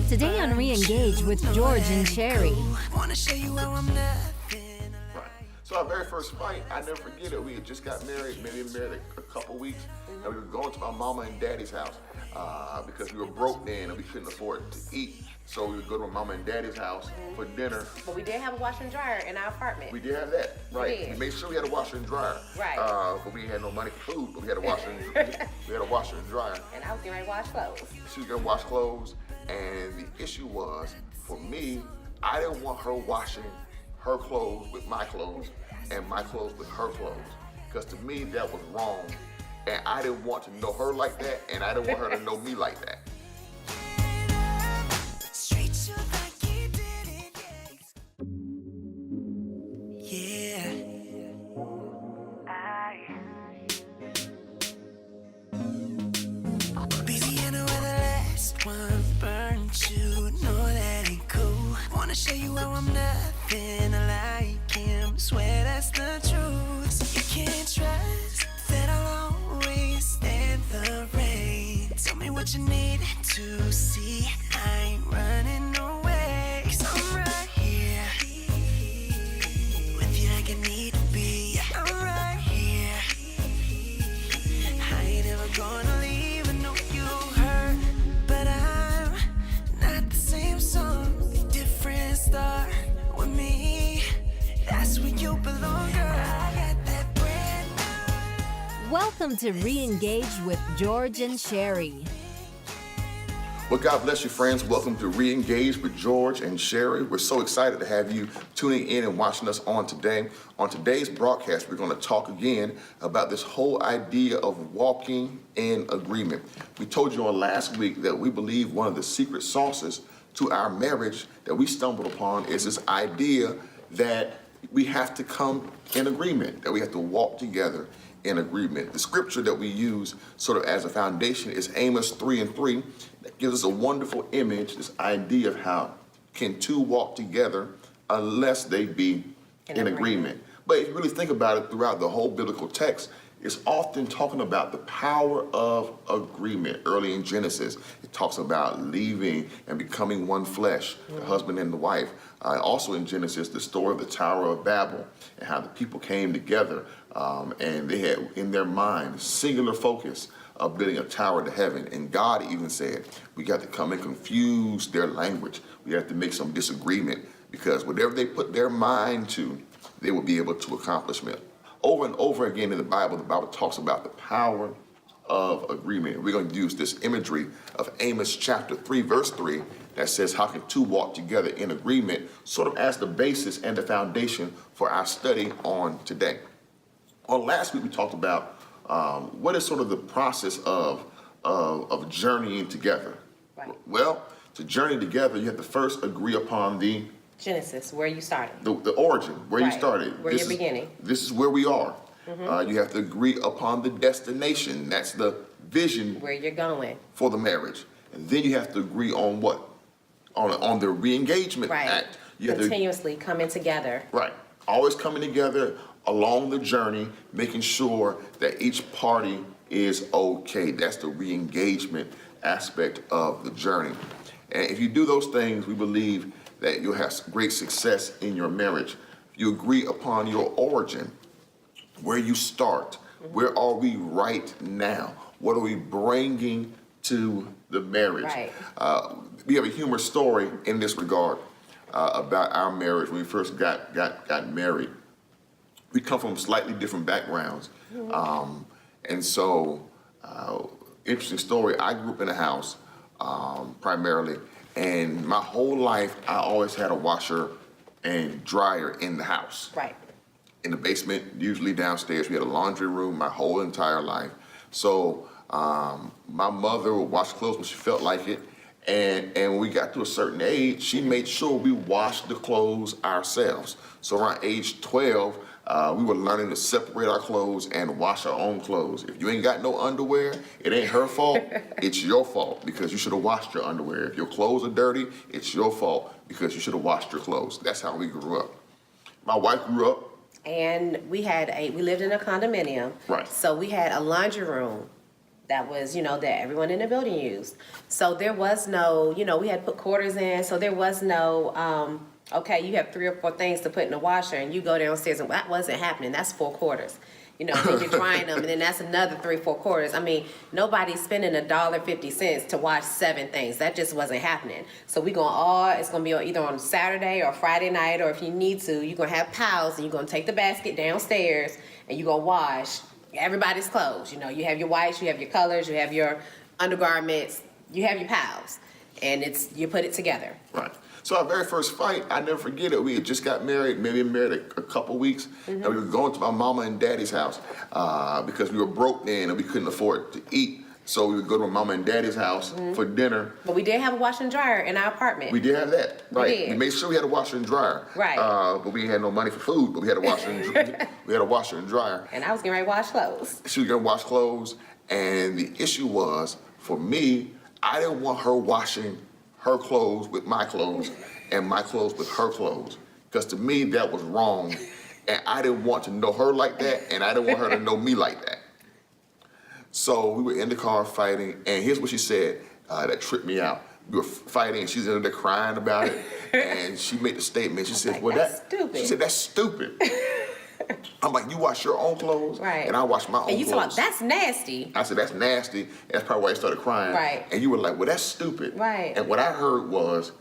Today on ReEngaged with George and Cheri. Wanna show you how I'm nothing. Right. So our very first fight, I never forget it. We had just got married, maybe been married a couple weeks, and we were going to my mama and daddy's house because we were broke then and we couldn't afford to eat. So we would go to my mama and daddy's house for dinner. But we did have a washer and dryer in our apartment. We did have that, right? did. We made sure we had a washer and dryer. Right. But we had no money for food, but we had a washer and we had a washer and dryer. And I was getting ready to wash clothes. She was gonna wash clothes, and the issue was, for me, I didn't want her washing her clothes with my clothes and my clothes with her clothes. Because to me, that was wrong. And I didn't want to know her like that, and I didn't want her to know me like that. Straight to like you did it, yeah. Baby, I know where the last one burned you. Know that ain't cool. Wanna show you how I'm nothing like him. Swear that's the truth. You can't trust that I'll always stand the rain. Tell me what you need to see. I ain't running away. 'Cause I'm right here with you like I need to be. I'm right here. I ain't ever gonna leave. I know you hurt, but I'm not the same song. Different start with me. That's where you belong, girl. I got that brand new. Welcome to ReEngaged with George and Cheri. Well, God bless you, friends. Welcome to ReEngaged with George and Cheri. We're so excited to have you tuning in and watching us on today. On today's broadcast, we're going to talk again about this whole idea of walking in agreement. We told you on last week that we believe one of the secret sauces to our marriage that we stumbled upon is this idea that we have to come in agreement, that we have to walk together in agreement. The scripture that we use sort of as a foundation is Amos 3:3. That gives us a wonderful image, this idea of how can two walk together unless they be in agreement. But if you really think about it throughout the whole biblical text, it's often talking about the power of agreement. Early in Genesis, it talks about leaving and becoming one flesh, the husband and the wife. Also in Genesis, the story of the Tower of Babel and how the people came together and they had in their mind a singular focus of building a tower to heaven. And God even said, we got to come and confuse their language. We have to make some disagreement because whatever they put their mind to, they will be able to accomplish it. Over and over again in the Bible talks about the power of agreement. We're going to use this imagery of Amos chapter 3, verse 3, that says, how can two walk together in agreement, sort of as the basis and the foundation for our study on today. Well, last week we talked about what is sort of the process of journeying together. Right. Well, to journey together, you have to first agree upon the Genesis, where you started. the origin, where you Right. started. Where you're beginning. This is where we are. You have to agree upon the destination. That's the vision Where you're going. for the marriage. And then you have to agree on what? On the re-engagement Right. act. You have to, Continuously coming together. right. Always coming together along the journey, making sure that each party is okay. That's the re-engagement aspect of the journey. And if you do those things, we believe that you'll have great success in your marriage. You agree upon your origin, where you start, where are we right now? What are we bringing to the marriage? Right. We have a humorous story in this regard about our marriage when we first got married. We come from slightly different backgrounds. And so, interesting story, I grew up in a house primarily, and my whole life I always had a washer and dryer in the house. Right. In the basement, usually downstairs. We had a laundry room my whole entire life. So my mother would wash clothes when she felt like it. And when we got to a certain age, she made sure we washed the clothes ourselves. So around age 12, we were learning to separate our clothes and wash our own clothes. If you ain't got no underwear, it ain't her fault, it's your fault because you should have washed your underwear. If your clothes are dirty, it's your fault because you should have washed your clothes. That's how we grew up. My wife grew up. And we lived in a condominium. Right. So we had a laundry room that was, that everyone in the building used. So there was no, we had put quarters in, so there was no, okay, you have 3 or 4 things to put in the washer, and you go downstairs, and that wasn't happening. That's 4 quarters. Then you're drying them, and then that's another 3, 4 quarters. I mean, nobody's spending $1.50 to wash 7 things. That just wasn't happening. So it's gonna be either on Saturday or Friday night, or if you need to, you're gonna have pals, and you're gonna take the basket downstairs, and you're gonna wash everybody's clothes. You have your whites, you have your colors, you have your undergarments, you have your pals, and you put it together. Right. So our very first fight, I never forget it. We had just got married, maybe married a couple weeks, and we were going to my mama and daddy's house because we were broke then and we couldn't afford to eat. So we would go to my mama and daddy's house for dinner. But we did have a washer and dryer in our apartment. We did have that, right? We did. We made sure we had a washer and dryer, right? But we had no money for food. But we had a washer and dryer. And I was getting ready to wash clothes. She was gonna wash clothes, and the issue was for me, I didn't want her washing her clothes with my clothes and my clothes with her clothes, because to me that was wrong, and I didn't want to know her like that, and I didn't want her to know me like that. So we were in the car fighting, and here's what she said that tripped me out. We were fighting, and she's in there crying about it, and she made the statement. She said, "Well, that's stupid." She said, "That's stupid." I'm like, "You wash your own clothes, right? And I wash my own and you clothes." Talking, that's nasty. I said, "That's nasty." And that's probably why I started crying. Right. And you were like, "Well, that's stupid." Right. And what I heard was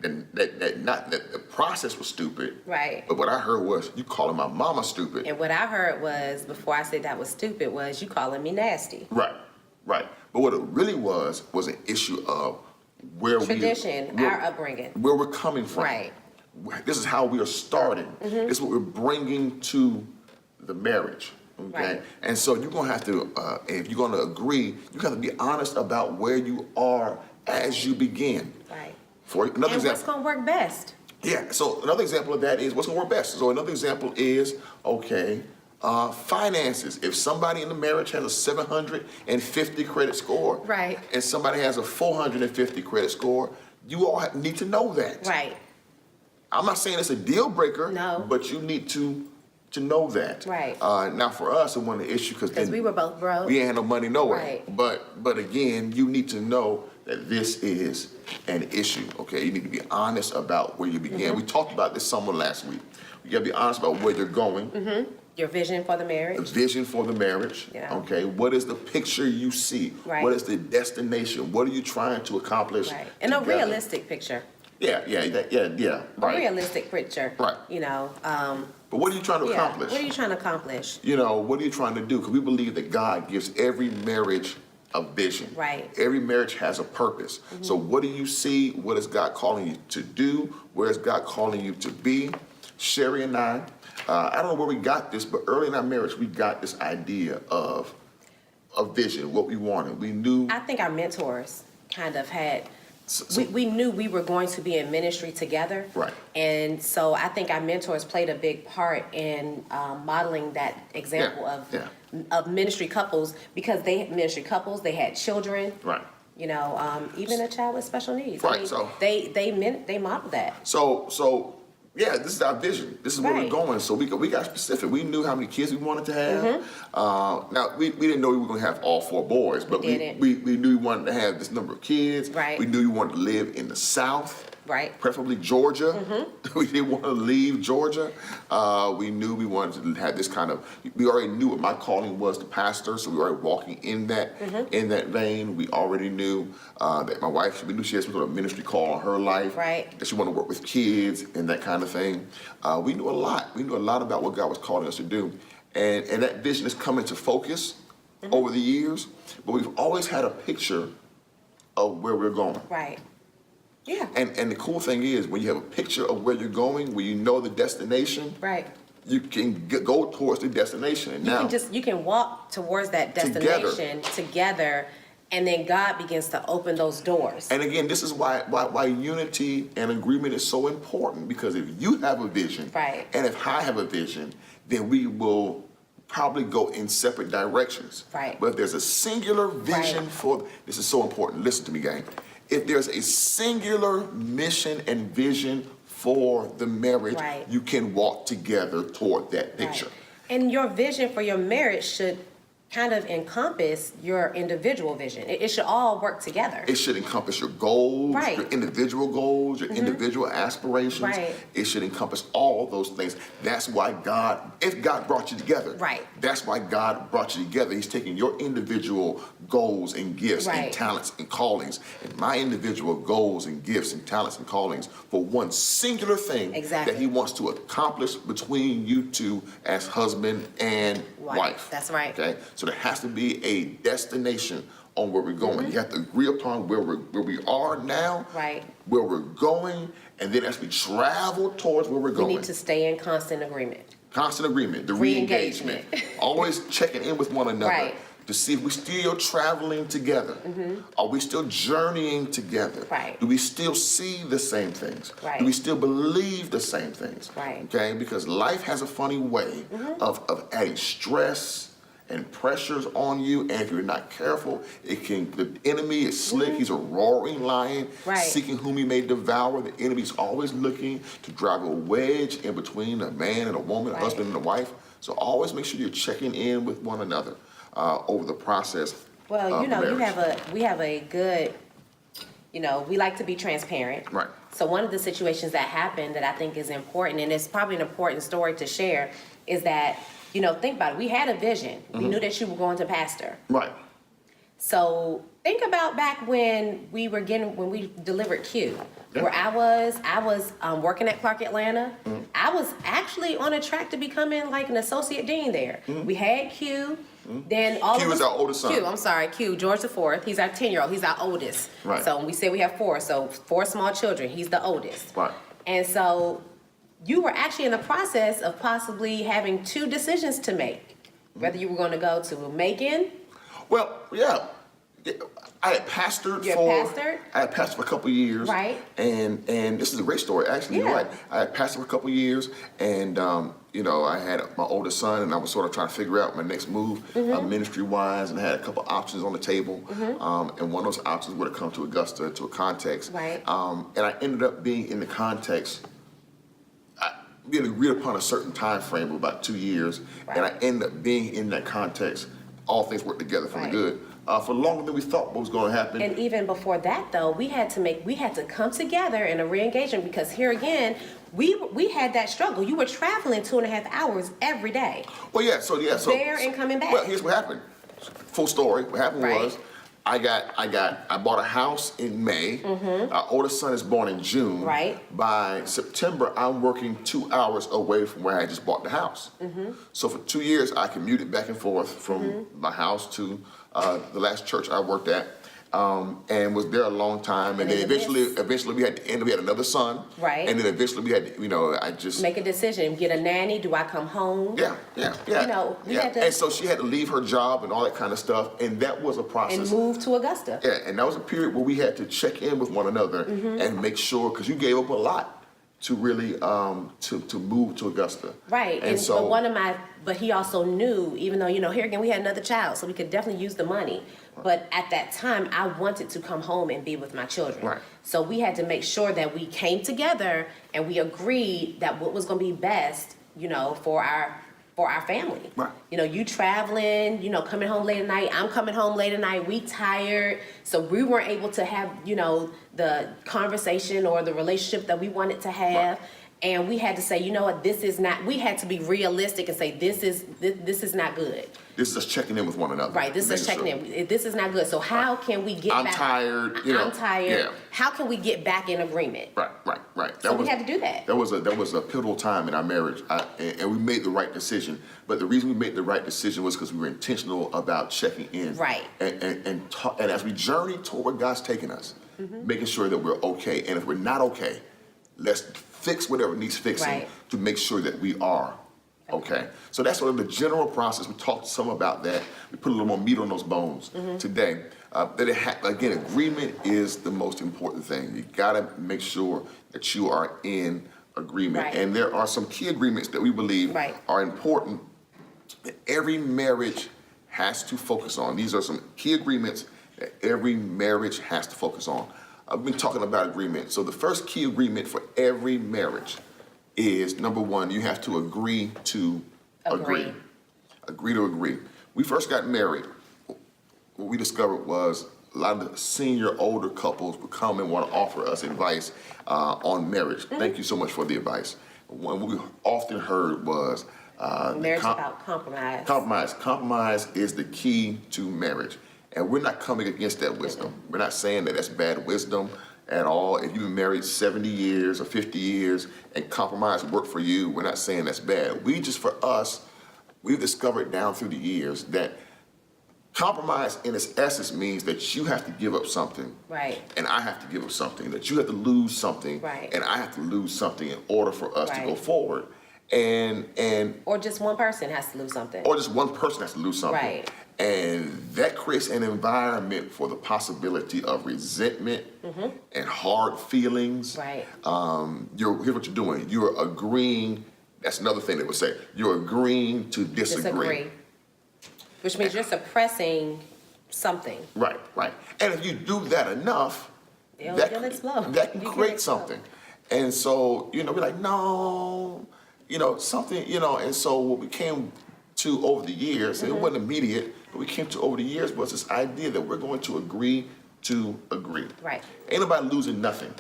not that the process was stupid. Right. But what I heard was you calling my mama stupid. And what I heard was, before I said that was stupid, was you calling me nasty. Right. Right. But what it really was an issue of tradition, our upbringing, where we're coming from. Right. This is how we are starting. This is what we're bringing to the marriage. Okay. Right. And so you're gonna have to, if you're gonna agree, you have to be honest about where you are as you begin. Right. For another and example, what's gonna work best? Yeah. So another example of that is what's gonna work best. So another example is finances. If somebody in the marriage has a 750 credit score, right, and somebody has a 450 credit score, you all need to know that. Right. I'm not saying it's a deal breaker. No. But you need to know that. Right. Now for us, it wasn't an issue because we were both broke. We ain't had no money nowhere. Right. But again, you need to know that this is an issue. Okay. You need to be honest about where you began. We talked about this somewhere last week. You got to be honest about where you're going. Your vision for the marriage. The vision for the marriage. Yeah. Okay. What is the picture you see? Right. What is the destination? What are you trying to accomplish? Right. And together? a realistic picture. Yeah. Right. A realistic picture. Right. But what are you trying to accomplish? What are you trying to accomplish? What are you trying to do? Because we believe that God gives every marriage a vision. Right. Every marriage has a purpose. So what do you see? What is God calling you to do? Where is God calling you to be? Cheri and I don't know where we got this, but early in our marriage, we got this idea of a vision, what we wanted. We knew. I think our mentors kind of had. We knew we were going to be in ministry together. Right. And so I think our mentors played a big part in modeling that example of ministry couples, because they had children. Right. Even a child with special needs. Right. I mean, So they modeled that. So yeah, this is our vision. This is where we're Right. going. So we got specific. We knew how many kids we wanted to have. Now we didn't know we were going to have all 4 boys, but we knew we wanted to have this number of kids. Right. We knew we wanted to live in the South. Right. Preferably Georgia. We didn't want to leave Georgia. We knew we wanted to have this kind of. We already knew what my calling was to pastor, so we were already walking in that vein. We already knew that my wife. We knew she had some sort of ministry call on her life. Right. That she wanted to work with kids and that kind of thing. We knew a lot. We knew a lot about what God was calling us to do, and that vision has come into focus over the years. But we've always had a picture of where we're going. Right. Yeah. And the cool thing is, when you have a picture of where you're going, when you know the destination, Right. you can go towards the destination. And You can walk towards that destination together, and then God begins to open those doors. And again, this is why unity and agreement is so important, because if you have a vision, Right. and if I have a vision, then we will probably go in separate directions. Right. But if there's a singular vision this is so important. Listen to me, gang. If there's a singular mission and vision for the marriage, Right. you can walk together toward that picture. Right. And your vision for your marriage should kind of encompass your individual vision. It should all work together. It should encompass your goals, Right. your individual goals, your individual aspirations. Right. It should encompass all those things. That's why if God brought you together, Right. that's why God brought you together. He's taking your individual goals and gifts Right. and talents and callings, and my individual goals and gifts and talents and callings for one singular thing Exactly. that He wants to accomplish between you two as husband and wife. That's right. Okay, so there has to be a destination on where we're going. You have to agree upon where we are now, Right. where we're going, and then as we travel towards where we're We going, need to stay in constant agreement. constant agreement, the Re-engagement. re-engagement, always checking in with one another Right. to see if we're still traveling together. Are we still journeying together? Right. Do we still see the same things? Right. Do we still believe the same things? Right. Okay, because life has a funny way of adding stress and pressures on you, and if you're not careful, the enemy is slick. He's a roaring lion, Right. seeking whom he may devour. The enemy's always looking to drive a wedge in between a man and a woman, a Right. husband and a wife. So always make sure you're checking in with one another over the process. Well, of you know, marriage. we have a good, we like to be transparent. Right. So one of the situations that happened that I think is important, and it's probably an important story to share, is that, think about it. We had a vision. We knew that you were going to pastor. Right. So think about back when we delivered Q, Yeah. where I was working at Clark Atlanta. I was actually on a track to becoming like an associate dean there. We had Q. Then all Q of is us- our oldest son. Q, I'm sorry, Q, George the Fourth. He's our 10-year-old. He's our oldest. Right. So when we say we have 4, so 4 small children. He's the oldest. Right. And so you were actually in the process of possibly having 2 decisions to make, whether you were going to go to Macon. Well, yeah. I had pastored You had pastored? I had pastored for a couple of years. Right. And this is a great story, actually. You're Yeah. right. I had pastored for a couple of years, and I had my oldest son, and I was sort of trying to figure out my next move ministry-wise, and I had a couple options on the table. And one of those options would have come to Augusta, to a context. Right. And I ended up being in the context. We had agreed upon a certain time frame of about 2 years, and I ended up being in that context. All things worked together for the Right. good. For longer than we thought what was going to happen. And even before that, though, we had to come together in a re-engagement, because here again, we had that struggle. You were traveling 2.5 hours every day. Well, yeah. So There and coming back. Well, here's what happened. Full story. What happened Right. was, I bought a house in May. Our oldest son is born in June. Right. By September, I'm working 2 hours away from where I just bought the house. So for 2 years, I commuted back and forth from my house to the last church I worked at, and was there a long time. And then eventually we had another son. Right. And then eventually we had, I just Make a decision. Get a nanny. Do I come home? Yeah. We had to- And so she had to leave her job and all that kind of stuff, and that was a process. And move to Augusta. Yeah, and that was a period where we had to check in with one another and make sure, because you gave up a lot to really to move to Augusta. Right. And so But he also knew, even though, here again, we had another child, so we could definitely use the money. But at that time, I wanted to come home and be with my children. Right. So we had to make sure that we came together and we agreed that what was going to be best, for our family. Right. You traveling, coming home late at night. I'm coming home late at night. We tired. So we weren't able to have, the conversation or the relationship that we wanted to have. Right. And we had to say, this is not, we had to be realistic and say, this is not good. this is us checking in with one another. Right, this is checking in. This is not good. So how can we get I'm back? tired, I'm tired. yeah. How can we get back in agreement? Right. So we had to do that. That was a pivotal time in our marriage, and we made the right decision. But the reason we made the right decision was because we were intentional about checking in. Right. And as we journey toward where God's taking us, making sure that we're okay. And if we're not okay, let's fix whatever needs fixing Right. to make sure that we are okay. So that's sort of the general process. We talked some about that. We put a little more meat on those bones today. Again, agreement is the most important thing. You gotta make sure that you are in agreement. Right. And there are some key agreements that we believe Right. are important that every marriage has to focus on. These are some key agreements that every marriage has to focus on. I've been talking about agreement. So the first key agreement for every marriage is, number one, you have to agree to agree. Agree to agree. we first got married, what we discovered was a lot of the senior older couples would come and want to offer us advice on marriage. Thank you so much for the advice. What we often heard was Marriage about compromise. Compromise is the key to marriage. And we're not coming against that wisdom. We're not saying that that's bad wisdom at all. If you've been married 70 years or 50 years and compromise worked for you, we're not saying that's bad. For us, we've discovered down through the years that compromise in its essence means that you have to give up something. Right. And I have to give up something. That you have to lose something. Right. And I have to lose something in order for us to Right. go forward. Or just one person has to lose something. Or just one person has to lose something. Right. And that creates an environment for the possibility of resentment and hard feelings. Right. Here's what you're doing. You're agreeing. That's another thing they would say. You're agreeing to disagree. Which means you're suppressing something. Right. And if you do that enough, It'll explode. that can create something. And so, we're like, no, something, and so what we came to over the years, and it wasn't immediate, but we came to over the years was this idea that we're going to agree to agree. Right. Ain't nobody losing nothing.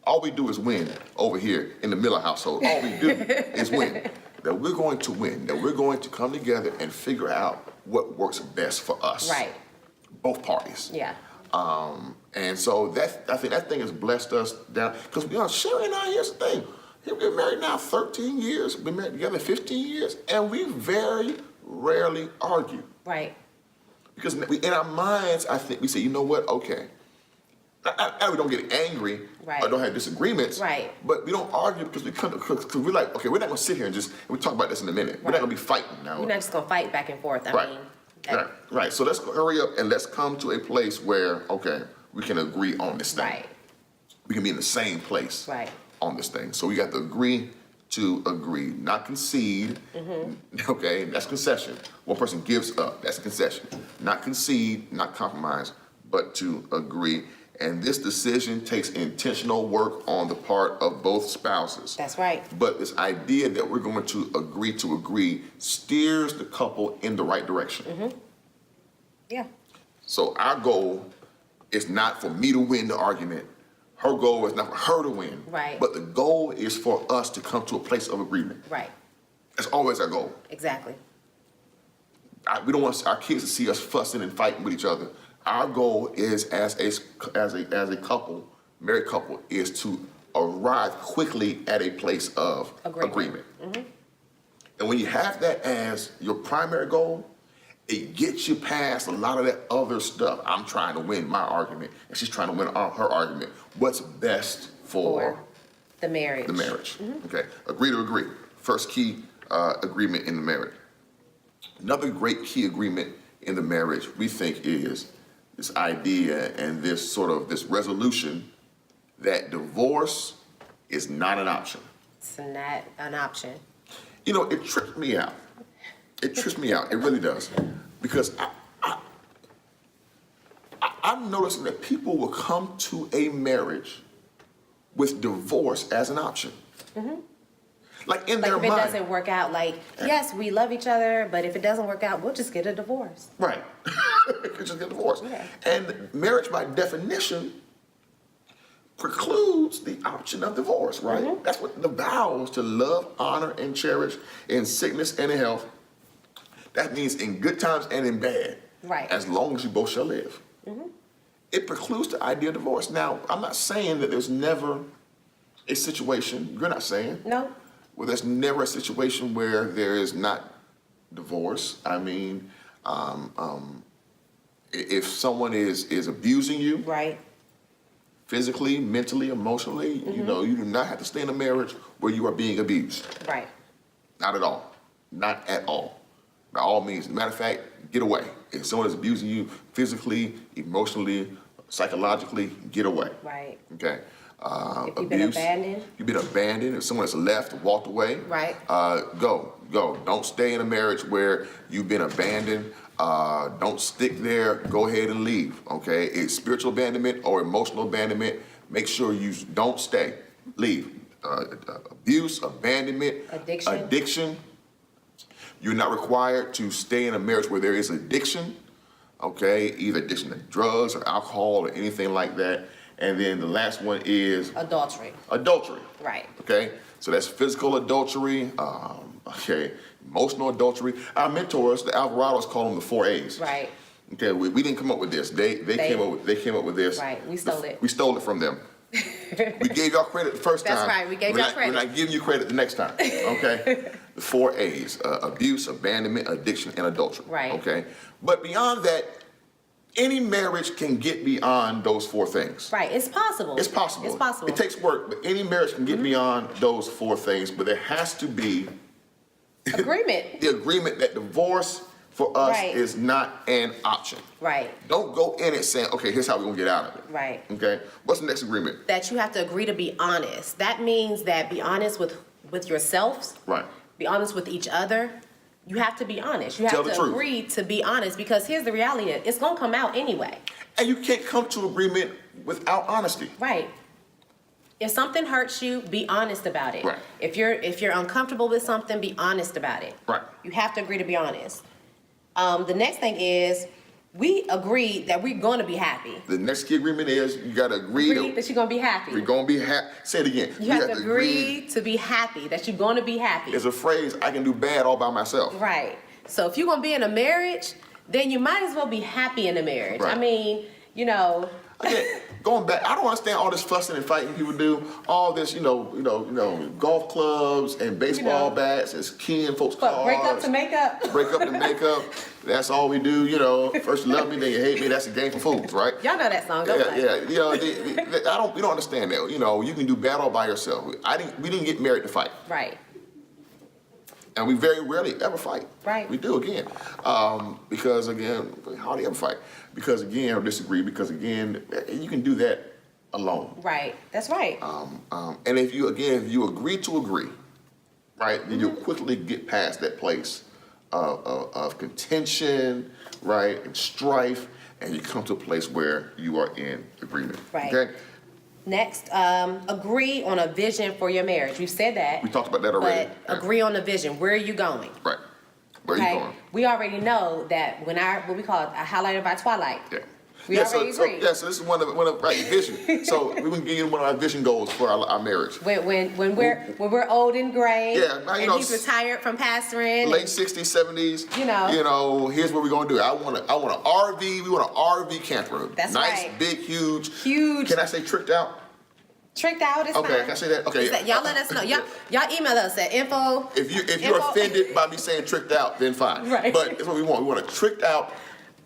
All we do is win over here in the Miller household. All we do is win. That we're going to win, that we're going to come together and figure out what works best for us. Right. Both parties. Yeah. And so I think that thing has blessed us down. Because, Cheri and I, here's the thing. We've been married now 13 years. We've been married together 15 years. And we very rarely argue. Right. Because in our minds, I think we say, you know what, okay. Now we don't get angry or don't have disagreements. Right. But we don't argue because we're like, okay, we're not going to sit here and we'll talk about this in a minute. We're not going to be fighting now. We're not just going to fight back and forth. Right. So let's hurry up and let's come to a place where, okay, we can agree on this thing. Right. We can be in the same place Right. on this thing. So we got to agree to agree, not concede. Okay, that's concession. One person gives up, that's a concession. Not concede, not compromise, but to agree. And this decision takes intentional work on the part of both spouses. That's right. But this idea that we're going to agree steers the couple in the right direction. Yeah. So our goal is not for me to win the argument. Her goal is not for her to win. Right. But the goal is for us to come to a place of agreement. Right. That's always our goal. Exactly. We don't want our kids to see us fussing and fighting with each other. Our goal is as a couple, married couple, is to arrive quickly at a place of agreement. And when you have that as your primary goal, it gets you past a lot of that other stuff. I'm trying to win my argument, and she's trying to win her argument. What's best for the marriage? The marriage. Okay. Agree to agree. First key agreement in the marriage. Another great key agreement in the marriage, we think, is this idea and this resolution that divorce is not an option. It's not an option. It tripped me out. It trips me out. It really does. Because I'm noticing that people will come to a marriage with divorce as an option. Like in their mind. If it doesn't work out, yes, we love each other, but if it doesn't work out, we'll just get a divorce. Right. Just get divorced. Yeah. And marriage, by definition, precludes the option of divorce, right? That's what the vows to love, honor, and cherish in sickness and in health. That means in good times and in bad. Right. As long as you both shall live. It precludes the idea of divorce. Now, I'm not saying that there's never a situation, you're not saying? No. Well, there's never a situation where there is not divorce. I mean, if someone is abusing you, Right. physically, mentally, emotionally, you do not have to stay in a marriage where you are being abused. Right. Not at all. Not at all. By all means. As a matter of fact, get away. If someone is abusing you physically, emotionally, psychologically, get away. Right. Okay. If you've been abandoned. You've been abandoned. If someone has left, walked away. Right. Go. Don't stay in a marriage where you've been abandoned. Don't stick there. Go ahead and leave. Okay. It's spiritual abandonment or emotional abandonment. Make sure you don't stay. Leave. Abuse, abandonment, addiction. You're not required to stay in a marriage where there is addiction, okay? Either addiction to drugs or alcohol or anything like that. And then the last one is Adultery. Adultery. Right. Okay? So that's physical adultery, okay, emotional adultery. Our mentors, the Alvarados, call them the 4 A's. Right. Okay, we didn't come up with this. They came up with this. Right, we stole it. We stole it from them. We gave y'all credit the first time. That's right, we gave y'all credit. We're not giving you credit the next time, okay? The 4 A's, abuse, abandonment, addiction, and adultery. Right. Okay? But beyond that, any marriage can get beyond those 4 things. Right, it's possible. It's possible. It's possible. It takes work, but any marriage can get beyond those 4 things, but there has to be agreement. the agreement that divorce for us Right. is not an option. Right. Don't go in it saying, okay, here's how we're gonna get out of it. Right. Okay? What's the next agreement? That you have to agree to be honest. That means that be honest with yourselves. Right. Be honest with each other. You have to be honest. You have Tell the to truth. agree to be honest, because here's the reality: it's gonna come out anyway. And you can't come to agreement without honesty. Right. If something hurts you, be honest about it. Right. If you're uncomfortable with something, be honest about it. Right. You have to agree to be honest. The next thing is, we agree that we're going to be happy. The next key agreement is you gotta agree That you're going to be happy. we're gonna be happy. Say it again. You have to agree to be happy, that you're going to be happy. There's a phrase, I can do bad all by myself. Right. So if you're going to be in a marriage, then you might as well be happy in a marriage. Right. I mean, you know. Again, going back, I don't understand all this fussing and fighting people do. All this, golf clubs and baseball bats and keying folks' cars. But break up to make up. Break up to make up. That's all we do. First you love me, then you hate me. That's a game for fools, right? Y'all know that song, don't you? Yeah. We don't understand that. You can do bad all by yourself. We didn't get married to fight. Right. And we very rarely ever fight. Right. We do again. Because again, we hardly ever fight. Because again, or disagree, because again, you can do that alone. Right. That's right. And if you agree to agree, right, then you'll quickly get past that place of contention, right, and strife, and you come to a place where you are in agreement. Right. Okay? Next, agree on a vision for your marriage. We've said that. We talked about that already. But agree on the vision. Where are you going? Right. Where are you going? We already know that when what we call it, a highlight by twilight. Yeah. We already agree. So this is one of right, vision. So we can give you one of our vision goals for our marriage. When we're old and gray, and he's retired from pastoring. Late 60s, 70s. Here's what we're gonna do. I want an RV. We want an RV camper. That's nice, right. big, huge. Huge. Can I say tricked out? Tricked out is fine. Okay, can I say that? Okay. Y'all let us know. Y'all email us at info. If you're offended by me saying tricked out, then fine. Right. But it's what we want. We want a tricked out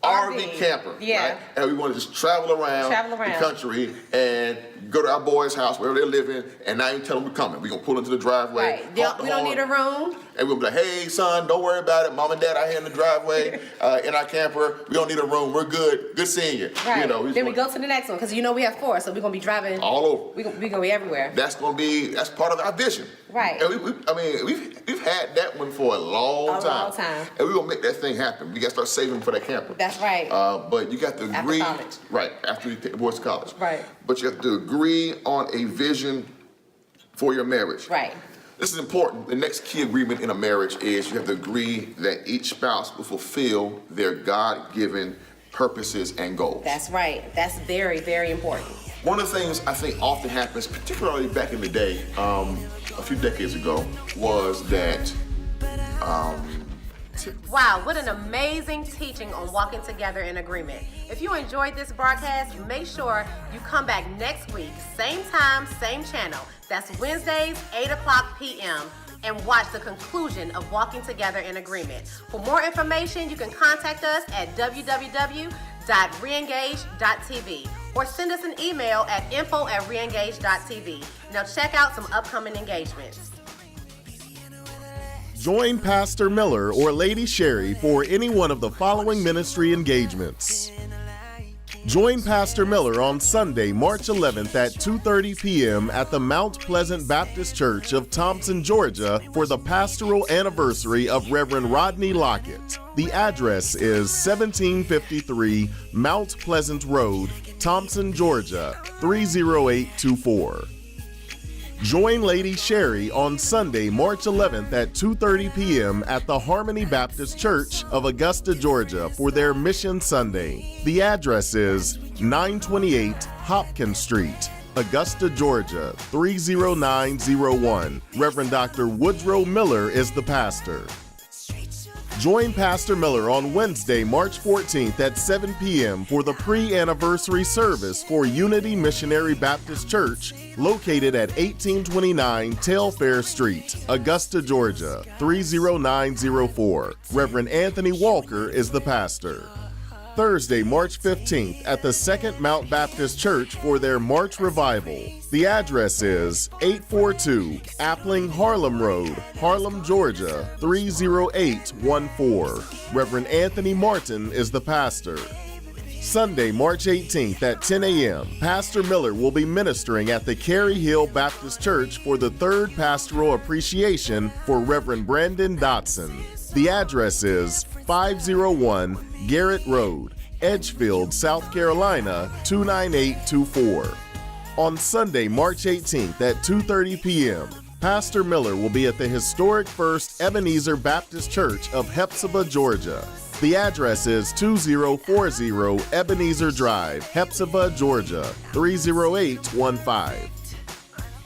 RV camper. Yeah. Right? And we want to just travel around the country and go to our boys' house, wherever they're living, and not even tell them we're coming. We're going to pull into the driveway. Right. We don't need a room. And we'll be like, hey, son, don't worry about it. Mom and dad out here in the driveway, in our camper. We don't need a room. We're good. Good seeing you. Right. Then we go to the next one, because we have 4, so we're going to be driving. All over. We're going to be everywhere. That's part of our vision. Right. And we've had that one for a long time. And we're going to make that thing happen. We got to start saving for that camper. That's right. But you got to agree. After college. Right, after you take the boys to college. Right. But you have to agree on a vision for your marriage. Right. This is important. The next key agreement in a marriage is you have to agree that each spouse will fulfill their God-given purposes and goals. That's right. That's very, very important. One of the things I think often happens, particularly back in the day, a few decades ago, was that Wow, what an amazing teaching on walking together in agreement. If you enjoyed this broadcast, make sure you come back next week, same time, same channel. That's Wednesdays, 8:00 p.m. and watch the conclusion of Walking Together in Agreement. For more information, you can contact us at www.reengaged.tv or send us an email at info@reengaged.tv. Now check out some upcoming engagements. Join Pastor Miller or Lady Cheri for any one of the following ministry engagements. Join Pastor Miller on Sunday, March 11th at 2:30 p.m. at the Mount Pleasant Baptist Church of Thompson, Georgia for the pastoral anniversary of Reverend Rodney Lockett. The address is 1753 Mount Pleasant Road, Thompson, Georgia, 30824. Join Lady Cheri on Sunday, March 11th at 2:30 p.m. at the Harmony Baptist Church of Augusta, Georgia for their Mission Sunday. The address is 928 Hopkins Street, Augusta, Georgia, 30901. Reverend Dr. Woodrow Miller is the pastor. Join Pastor Miller on Wednesday, March 14th at 7 p.m. for the pre-anniversary service for Unity Missionary Baptist Church, located at 1829 Tailfair Street, Augusta, Georgia, 30904. Reverend Anthony Walker is the pastor. Thursday, March 15th at the Second Mount Baptist Church for their March Revival. The address is 842 Appling Harlem Road, Harlem, Georgia, 30814. Reverend Anthony Martin is the pastor. Sunday, March 18th at 10 a.m., Pastor Miller will be ministering at the Cary Hill Baptist Church for the third pastoral appreciation for Reverend Brandon Dotson. The address is 501 Garrett Road, Edgefield, South Carolina, 29824. On Sunday, March 18th at 2:30 p.m., Pastor Miller will be at the historic First Ebenezer Baptist Church of Hepzibah, Georgia. The address is 2040 Ebenezer Drive, Hepzibah, Georgia, 30815.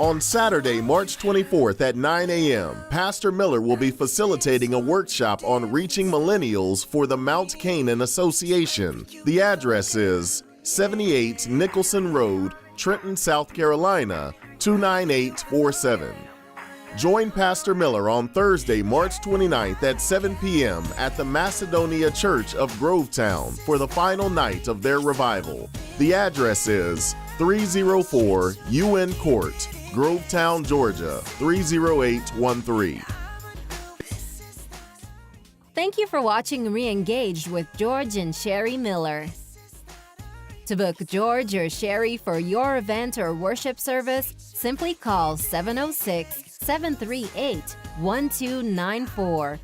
On Saturday, March 24th at 9 a.m., Pastor Miller will be facilitating a workshop on reaching millennials for the Mount Canaan Association. The address is 78 Nicholson Road, Trenton, South Carolina, 29847. Join Pastor Miller on Thursday, March 29th at 7 p.m. at the Macedonia Church of Grovetown for the final night of their revival. The address is 304 UN Court, Grovetown, Georgia, 30813. Thank you for watching ReEngaged with George and Cheri Miller. To book George or Cheri for your event or worship service, simply call 706-738-1294